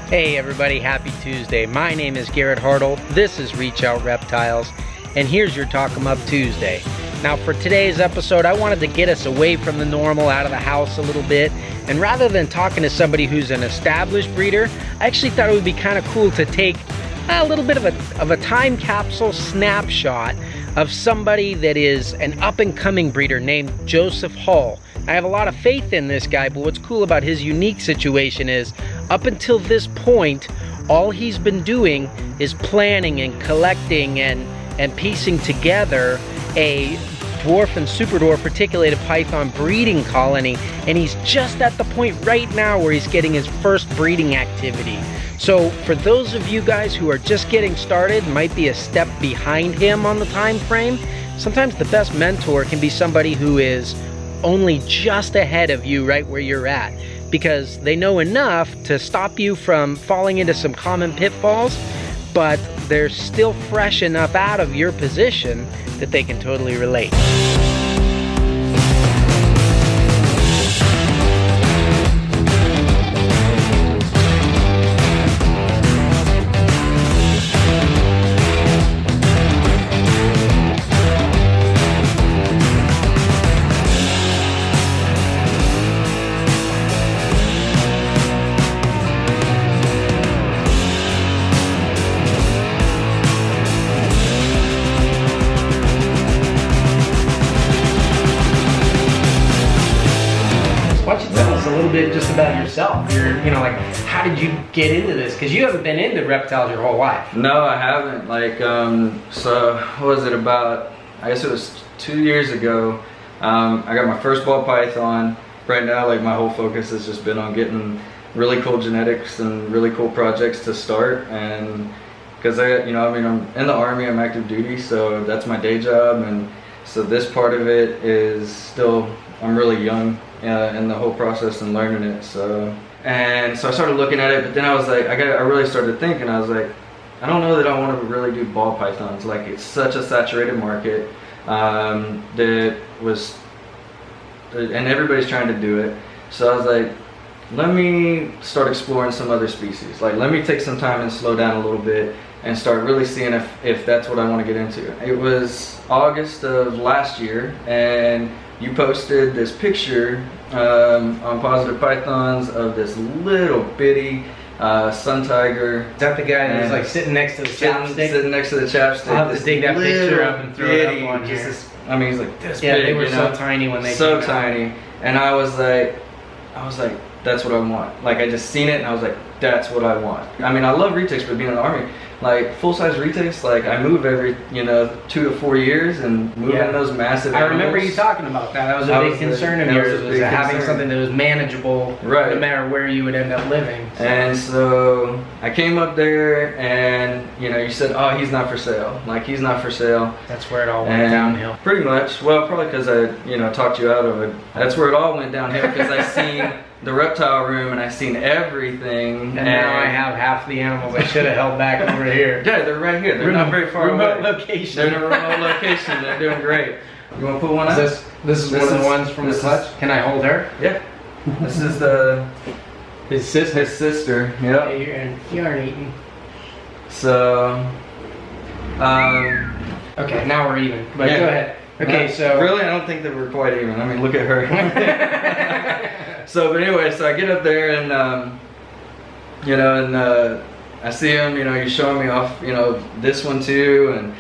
Hey everybody, happy Tuesday. My name is Garrett Hartle, this is Reach Out Reptiles, and here's your Talk 'em Up Tuesday. Now for today's episode, I wanted to get us away from the normal, out of the house a little bit, and rather than talking to somebody who's an established breeder, I actually thought it would be kind of cool to take a little bit of a time capsule snapshot of somebody that is an up-and-coming breeder named Joseph Hall. I have a lot of faith in this guy, but what's cool about his unique situation is, up until this point, all he's been doing is planning and collecting and piecing together a dwarf and superdwarf reticulated python breeding colony, and he's just at the point right now where he's getting his first breeding activity. So for those of you guys who are just getting started, might be a step behind him on the time frame, sometimes the best mentor can be somebody who is only just ahead of you right where you're at, because they know enough to stop you from falling into some common pitfalls, but they're still fresh enough out of your position that they can totally relate. Why don't you tell us a little bit just about yourself? Like, how did you get into this? Because you haven't been into reptiles your whole life. No, I haven't. So what was it about? I guess it was 2 years ago. I got my first ball python. Right now, my whole focus has just been on getting really cool genetics and really cool projects to start. And because I'm in the Army, I'm active duty, so that's my day job. And so this part of it is still, I'm really young in the whole process and learning it. So I started looking at it, but then I was like, I really started thinking, I was like, I don't know that I want to really do ball pythons. Like, it's such a saturated market and everybody's trying to do it. So I was like, let me start exploring some other species. Like, let me take some time and slow down a little bit and start really seeing if that's what I want to get into. It was August of last year, and you posted this picture on Positive Pythons of this little bitty sun tiger. Is that the guy that was sitting next to the chapstick? Sitting next to the chapstick. I'll have to dig that picture up and throw it up on here. He's like this big. Yeah, they were so tiny when they came out. So tiny. And I was like, that's what I want. Like, I just seen it and I was like, that's what I want. I mean, I love retics, but being in the Army, like full-size retics, I move every 2 to 4 years and moving those massive animals. I remember you talking about that. That was a big concern of yours, was having something that was manageable, right, no matter where you would end up living. So. And so I came up there, and you said, oh, he's not for sale. Like, he's not for sale. That's where it all went downhill. Pretty much. Well, probably because I talked you out of it. That's where it all went downhill, because I seen the reptile room and I seen everything. And now I have half the animals I should have held back over here. Yeah, they're right here. They're not very far away. Remote location. They're in a remote location. They're doing great. You want to put one up? This is one of the ones from the clutch. Can I hold her? Yeah. This is his sister. Yeah. You aren't eating. So. Okay, now we're even. But go ahead. Okay, so really, I don't think that we're quite even. I mean, look at her. So, but anyway, so I get up there and I see him. He's showing me off. This one too, and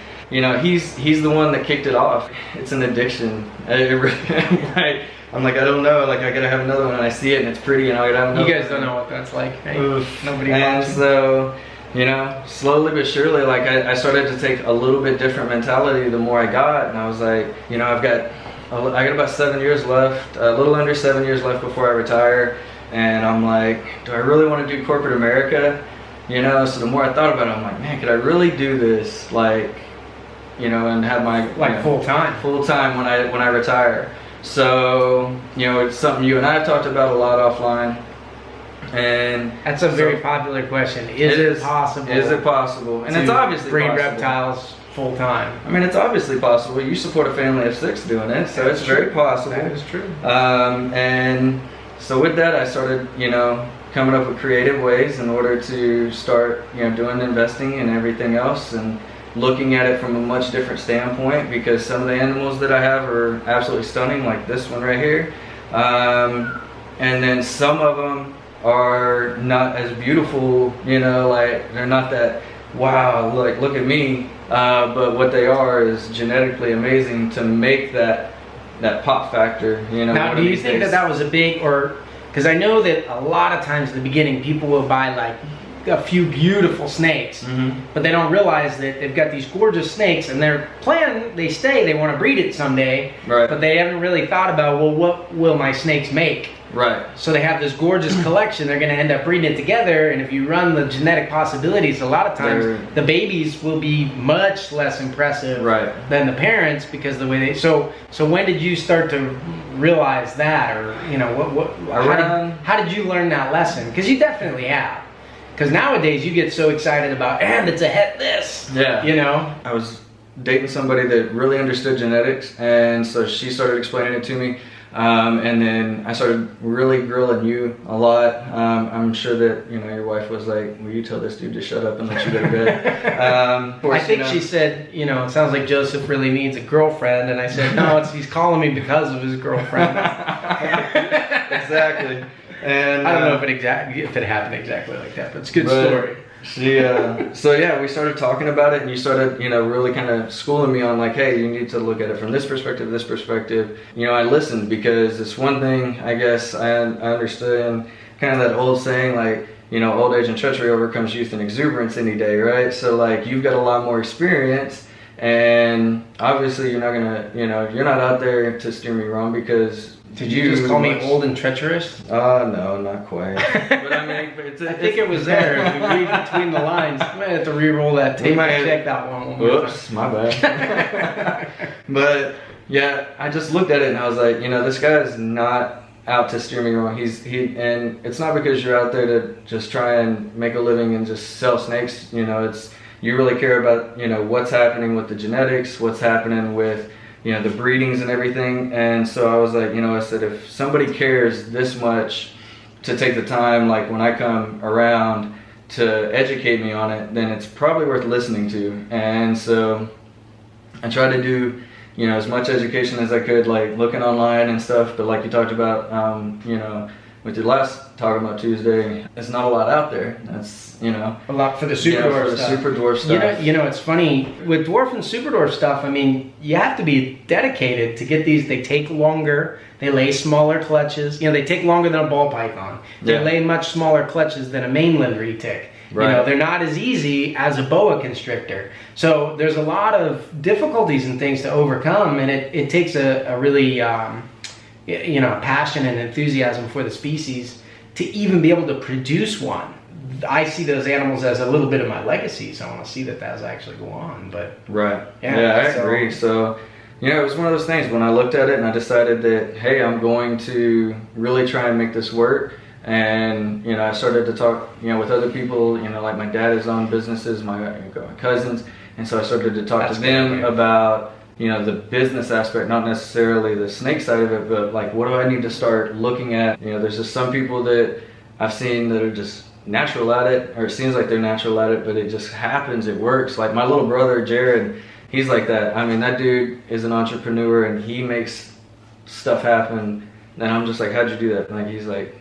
he's the one that kicked it off. It's an addiction. I'm like, I don't know. Like, I gotta have another one, and I see it and it's pretty, and I gotta have another. You guys don't know what that's like. Right? Nobody. And so. Slowly but surely, I started to take a little bit different mentality the more I got, and I was like, I got about 7 years left, a little under 7 years left before I retire, and I'm like, do I really want to do corporate America? So the more I thought about it, I'm like, man, could I really do this, and have my full time when I retire? So it's something you and I have talked about a lot offline. And that's a very popular question. Is it possible? Is it possible? And it's obviously breed possible. reptiles full time. I mean, it's obviously possible. You support a family of 6 doing it, so it's very possible. That is true. And so with that, I started, coming up with creative ways in order to start, doing investing and everything else, and looking at it from a much different standpoint, because some of the animals that I have are absolutely stunning, like this one right here. And then some of them are not as beautiful, like they're not that, wow, look at me. But what they are is genetically amazing to make that pop factor, Now, do you think that was a big, or, because I know that a lot of times in the beginning people will buy like a few beautiful snakes, but they don't realize that they've got these gorgeous snakes and their plan, they want to breed it someday, right? But they haven't really thought about, well, what will my snakes make? Right. So they have this gorgeous collection, they're going to end up breeding it together, and if you run the genetic possibilities, a lot of times the babies will be much less impressive than the parents, because the way they, so when did you start to realize that, or how did you learn that lesson? Because you definitely have. Because nowadays you get so excited about, and it's a het this. Yeah. I was dating somebody that really understood genetics, and so she started explaining it to me. And then I started really grilling you a lot. I'm sure that, your wife was like, will you tell this dude to shut up and let you go to bed? I think she said, it sounds like Joseph really needs a girlfriend. And I said, no, he's calling me because of his girlfriend. Exactly. And I don't know if it happened exactly like that, but it's a good story. So yeah, we started talking about it, and you started, really kind of schooling me on like, hey, you need to look at it from this perspective, this perspective. I listened, because it's one thing, I guess, I understood kind of that old saying, like, old age and treachery overcomes youth and exuberance any day, right? So like, you've got a lot more experience, and obviously you're not gonna, you're not out there to steer me wrong, because did you just call me old and treacherous? No, not quite. But I mean, I think it was there. If you read between the lines, I might have to re-roll that tape and check that one. Whoops, my bad. But yeah, I just looked at it and I was like, this guy is not out to steer me wrong. And it's not because you're out there to just try and make a living and just sell snakes. It's, you really care about, what's happening with the genetics, what's happening with, the breedings and everything. And so I was like, I said, if somebody cares this much to take the time, like when I come around, to educate me on it, then it's probably worth listening to. And so I tried to do, as much education as I could, like looking online and stuff. But like you talked about, with your last Talk About Tuesday, there's not a lot out there. That's, a lot for the Superdwarf stuff. Superdwarf stuff. It's funny with Dwarf and Superdwarf stuff. I mean, you have to be dedicated to get these. They take longer. They lay smaller clutches. They take longer than a ball python. They lay much smaller clutches than a mainland retic. Right. They're not as easy as a boa constrictor. So there's a lot of difficulties and things to overcome, and it takes a really passion and enthusiasm for the species to even be able to produce one. I see those animals as a little bit of my legacy, so I want to see that that's actually go on. But I agree. So it was one of those things when I looked at it and I decided that, hey, I'm going to really try and make this work. And I started to talk with other people, like my dad has owned businesses, my cousins, and so I started to talk to them about the business aspect, not necessarily the snake side of it, but like, what do I need to start looking at? There's just some people that I've seen that are just natural at it, or it seems like they're natural at it, but it just happens, it works. Like my little brother Jared, he's like that. I mean, that dude is an entrepreneur and he makes stuff happen. And I'm just like, how'd you do that? And like, he's like,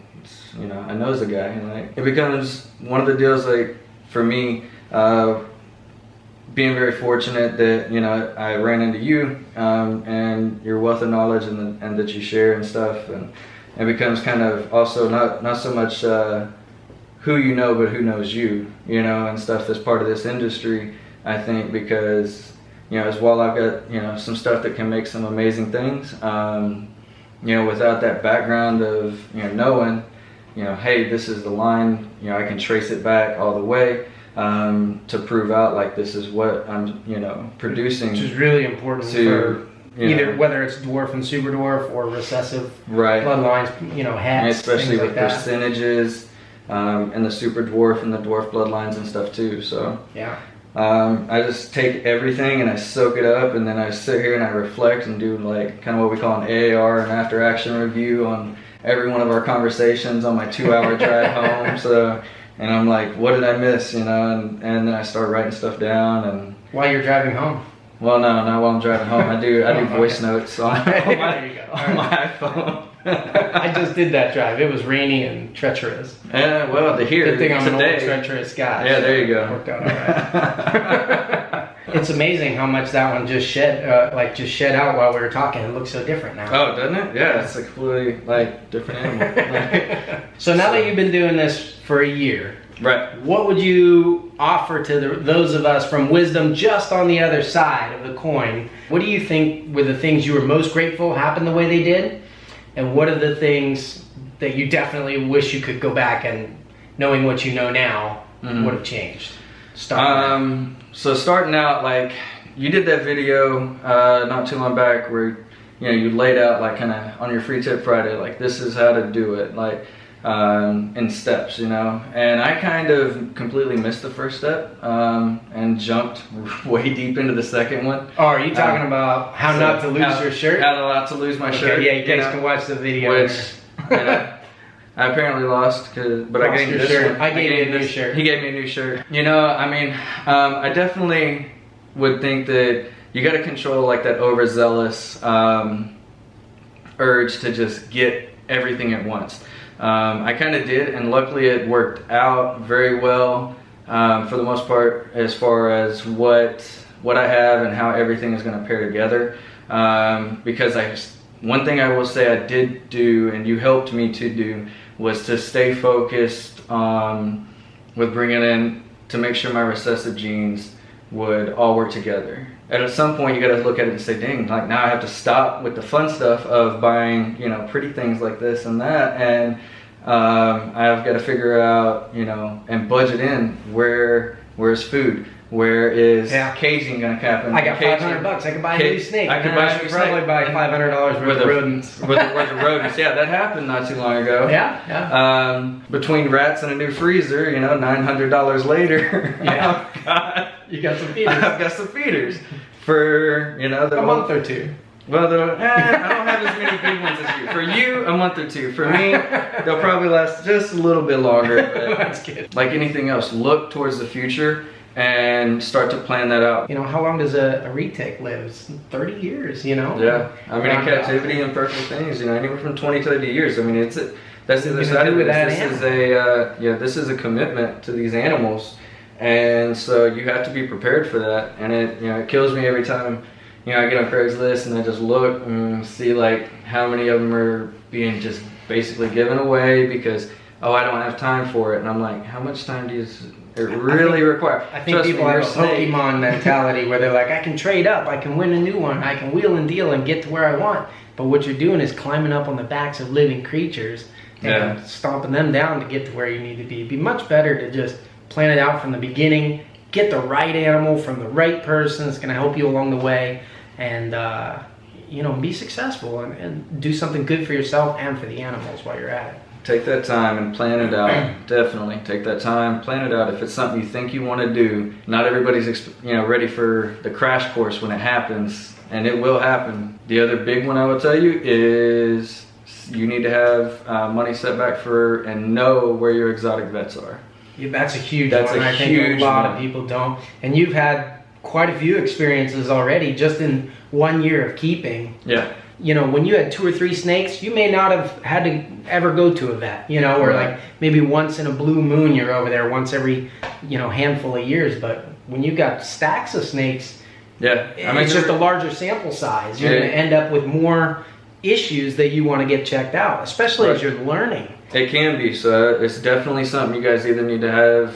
I know the guy. And like, it becomes one of the deals, like for me, being very fortunate that I ran into you and your wealth of knowledge and that you share and stuff, and it becomes kind of also not so much who you know, but who knows you, and stuff that's part of this industry. I think because as well, I've got some stuff that can make some amazing things. Without that background of knowing, hey, this is the line. I can trace it back all the way. To prove out like this is what I'm producing, which is really important for either whether it's dwarf and superdwarf or recessive bloodlines, hats, especially with like percentages and the superdwarf and the dwarf bloodlines and stuff too. So I just take everything and I soak it up, and then I sit here and I reflect and do like kind of what we call an AAR, an after action review on every one of our conversations on my 2-hour drive home. So, and I'm like, what did I miss, you know? And then I start writing stuff down. And while you're driving home? Well, no, not while I'm driving home. I do voice notes on my iPhone. I just did that drive. It was rainy and treacherous. Yeah, well, to hear good thing I'm today, an old treacherous guy. Yeah, there you go. Worked out all right. It's amazing how much that one just shed out while we were talking. It looks so different now. Oh, doesn't it? Yeah, it's a completely different animal. So now that you've been doing this for a year, right? What would you offer to those of us from wisdom just on the other side of the coin? What do you think were the things you were most grateful happened the way they did? And what are the things that you definitely wish you could go back and, knowing what you know now, would have changed? So starting out, like, you did that video not too long back where, you know, you laid out like kind of on your free tip Friday, like this is how to do it, like in steps, you know. And I kind of completely missed the first step and jumped way deep into the second one. Oh, are you talking about how not to lose your shirt? How not to lose my shirt. Yeah, you guys can watch the video. Which, you know, I apparently lost, but I gained this shirt. I gave you a new shirt. He gave me a new shirt. You know, I mean, I definitely would think that you got to control like that overzealous urge to just get everything at once. I kind of did, and luckily it worked out very well for the most part as far as what I have and how everything is going to pair together. Because one thing I will say I did do, and you helped me to do, was to stay focused with bringing in to make sure my recessive genes would all work together. And at some point you got to look at it and say, dang, like now I have to stop with the fun stuff of buying, you know, pretty things like this and that, and I've got to figure out, you know, and budget in where's food. Where is caging gonna happen? I got $500. I could buy a new snake. I could probably buy $500 worth of rodents. Worth of rodents. Yeah, that happened not too long ago. Yeah. Between rats and a new freezer, you know, $900 later. Yeah. You got some feeders. I've got some feeders for, you know, a month or two. Well, I don't have as many big ones as you. For you, a month or two. For me, they'll probably last just a little bit longer. But that's good. Like anything else, look towards the future and start to plan that out. You know, how long does a retic live? It's 30 years, you know? Yeah. I mean, in captivity and perfect things, you know, anywhere from 20 to 30 years. I mean, that's the other side of it. This is a commitment to these animals. And so you have to be prepared for that. And it kills me every time, you know, I get on Craigslist and I just look and see like how many of them are being just basically given away because, oh, I don't have time for it. And I'm like, how much time do you really require? I think people have a Pokemon mentality where they're like, I can trade up, I can win a new one, I can wheel and deal and get to where I want. But what you're doing is climbing up on the backs of living creatures and stomping them down to get to where you need to be. It'd be much better to just plan it out from the beginning, get the right animal from the right person that's going to help you along the way, and you know, be successful and do something good for yourself and for the animals while you're at it. Take that time and plan it out. Definitely take that time, plan it out. If it's something you think you want to do, not everybody's ready for the crash course when it happens, and it will happen. The other big one I will tell you is you need to have money set back for and know where your exotic vets are. Yeah, that's a huge one. I think a lot of people don't. And you've had quite a few experiences already just in 1 year of keeping. Yeah. You know, when you had 2 or 3 snakes, you may not have had to ever go to a vet, you know, or like maybe once in a blue moon you're over there once every, you know, handful of years. But when you got stacks of snakes, it's just a larger sample size. You're going to end up with more issues that you want to get checked out, especially as you're learning. It can be, so it's definitely something you guys either need to have.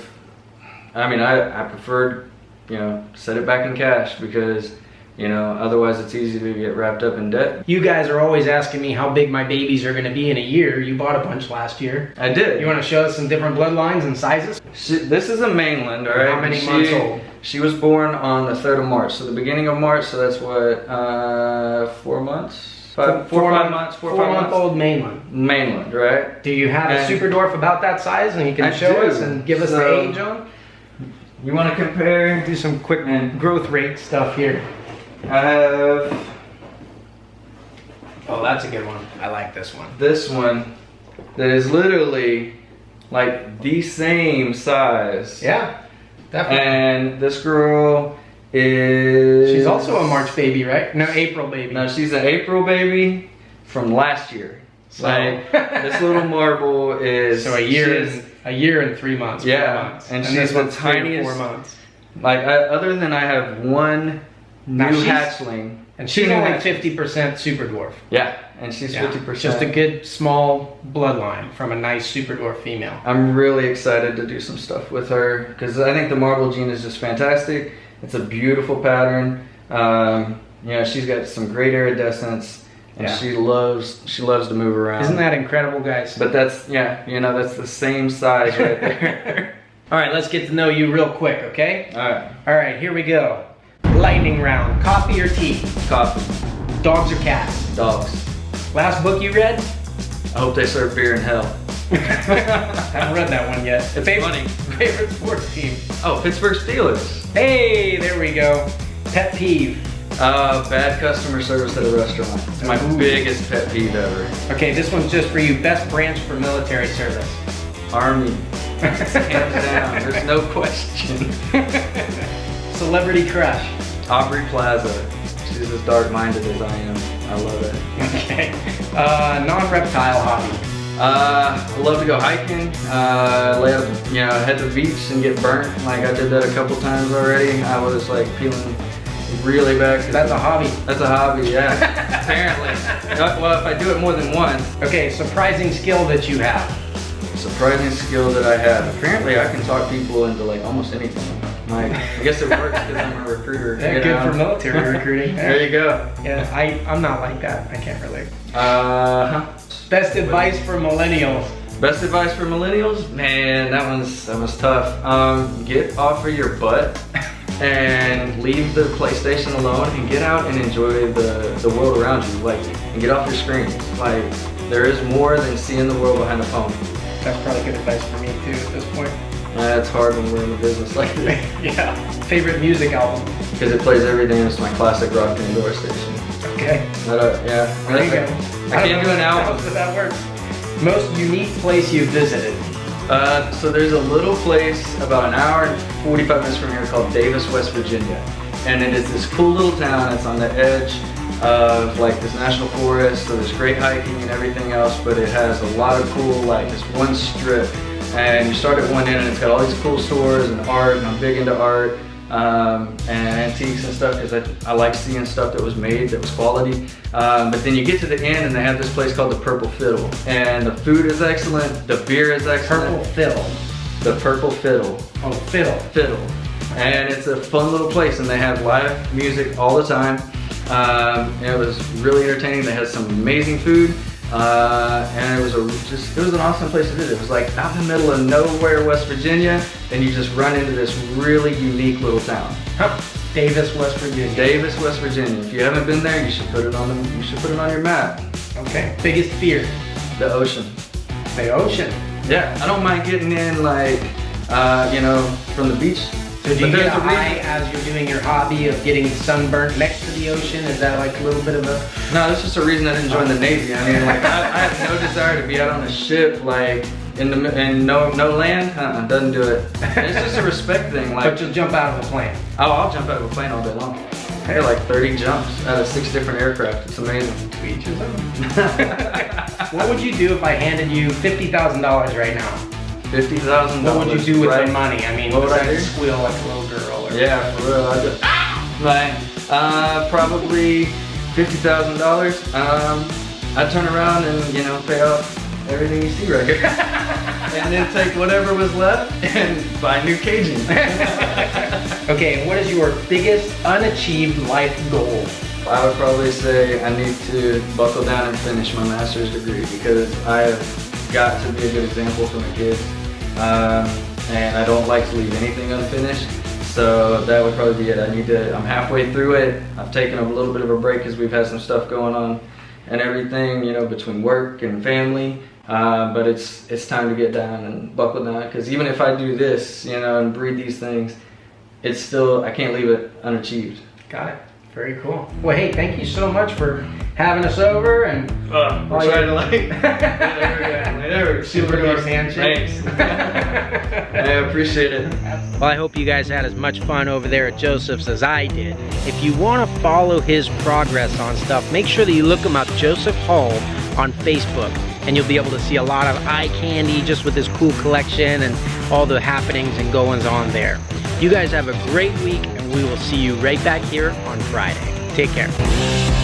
I mean, I preferred, you know, set it back in cash because, you know, otherwise it's easy to get wrapped up in debt. You guys are always asking me how big my babies are going to be in a year. You bought a bunch last year. I did. You want to show us some different bloodlines and sizes? This is a mainland, all right? How many months old? She was born on the 3rd of March, so the beginning of March, so that's what, 4 months? 4 or 5 months. 4-month-old mainland. Mainland, right? Do you have a super dwarf about that size, and you can show us and give us the age on? You want to compare? Do some quick growth rate stuff here. I have Oh, that's a good one. I like this one. This one that is literally like the same size. Yeah, definitely. And this girl is... She's also a March baby, right? No, April baby. No, she's an April baby from last year. So like, this little marble is... So a year and 3 months. Yeah, 4 months. and she's the tiniest. 4 months. Like, other than I have one new hatchling. And she's only 50% Superdwarf. Yeah, and she's 50%. Just a good small bloodline from a nice Superdwarf female. I'm really excited to do some stuff with her because I think the marble gene is just fantastic. It's a beautiful pattern. You know, she's got some great iridescence, and she loves to move around. Isn't that incredible, guys? But that's, you know, that's the same size right there. All right, let's get to know you real quick, okay? All right, here we go. Lightning round. Coffee or tea? Coffee. Dogs or cats? Dogs. Last book you read? I hope they serve beer in hell. Haven't read that one yet. It's funny. Favorite sports team? Oh, Pittsburgh Steelers. Hey, there we go. Pet peeve? Bad customer service at a restaurant. It's my biggest pet peeve ever. Okay, this one's just for you. Best branch for military service? Army. Hands down. There's no question. Celebrity crush? Aubrey Plaza. She's as dark-minded as I am. I love it. Okay. Non-reptile hobby? I love to go hiking. Lay up, you know, head to the beach and get burnt. Like I did that a couple times already. I was like feeling really bad. That's a hobby. That's a hobby, yeah. Apparently. Well, if I do it more than once. Okay, surprising skill that you have? Surprising skill that I have. Apparently I can talk people into like almost anything. Like, I guess it works because I'm a recruiter. Yeah, good for military recruiting. There you go. Yeah, I'm not like that. I can't relate. Best advice for millennials? Best advice for millennials? Man, that was tough. Get off of your butt and leave the PlayStation alone and get out and enjoy the world around you. Like, and get off your screens. Like, there is more than seeing the world behind a phone. That's probably good advice for me too at this point. It's hard when we're in a business like this. Yeah. Favorite music album? Because it plays every day. It's my classic rock Pandora station. Okay. Yeah. There you go. I can't do an album. But that works. Most unique place you've visited? So there's a little place about an hour and 45 minutes from here called Davis, West Virginia. And it is this cool little town. It's on the edge of like this national forest, so there's great hiking and everything else, but it has a lot of cool, like this one strip, and you start at one end and it's got all these cool stores and art, and I'm big into art and antiques and stuff because I like seeing stuff that was made that was quality. But then you get to the end and they have this place called the Purple Fiddle, and the food is excellent, the beer is excellent. Purple Fiddle. The Purple Fiddle. Oh, Fiddle. Fiddle. And it's a fun little place, and they have live music all the time. And it was really entertaining. They had some amazing food, and it was an awesome place to visit. It was like out in the middle of nowhere, West Virginia, and you just run into this really unique little town. Davis, West Virginia. Davis, West Virginia. If you haven't been there, you should put it on your map. Okay. Biggest fear? The ocean. The ocean. Yeah, I don't mind getting in, like, you know, from the beach. So do you get a high as you're doing your hobby of getting sunburnt next to the ocean? Is that like a little bit of a... No, that's just a reason I didn't join the Navy. I mean, like, I have no desire to be out on a ship, like, in no land. Doesn't do it. It's just a respect thing. Like, but you'll jump out of a plane? Oh, I'll jump out of a plane all day long. I got like 30 jumps out of 6 different aircraft. It's amazing. To each his own. What would you do if I handed you $50,000 right now? $50,000. What would you do with the money? I mean, what would I do? Squeal like a little girl? Or yeah, for real. I'd just, probably $50,000. I'd turn around and, you know, pay off everything you see right here. And then take whatever was left and buy new Cajun. Okay, and what is your biggest unachieved life goal? I would probably say I need to buckle down and finish my master's degree because I have got to be a good example for my kids. And I don't like to leave anything unfinished. So that would probably be it. I'm halfway through it. I've taken a little bit of a break because we've had some stuff going on and everything, you know, between work and family. But it's time to get down and buckle down because even if I do this, you know, and breed these things, it's still, I can't leave it unachieved. Got it. Very cool. Well, hey, thank you so much for having us over and we're trying to like Superdwarf handshake. Thanks. I appreciate it. Well, I hope you guys had as much fun over there at Joseph's as I did. If you want to follow his progress on stuff, make sure that you look him up, Joseph Hall, on Facebook, and you'll be able to see a lot of eye candy just with his cool collection and all the happenings and goings on there. You guys have a great week, and we will see you right back here on Friday. Take care.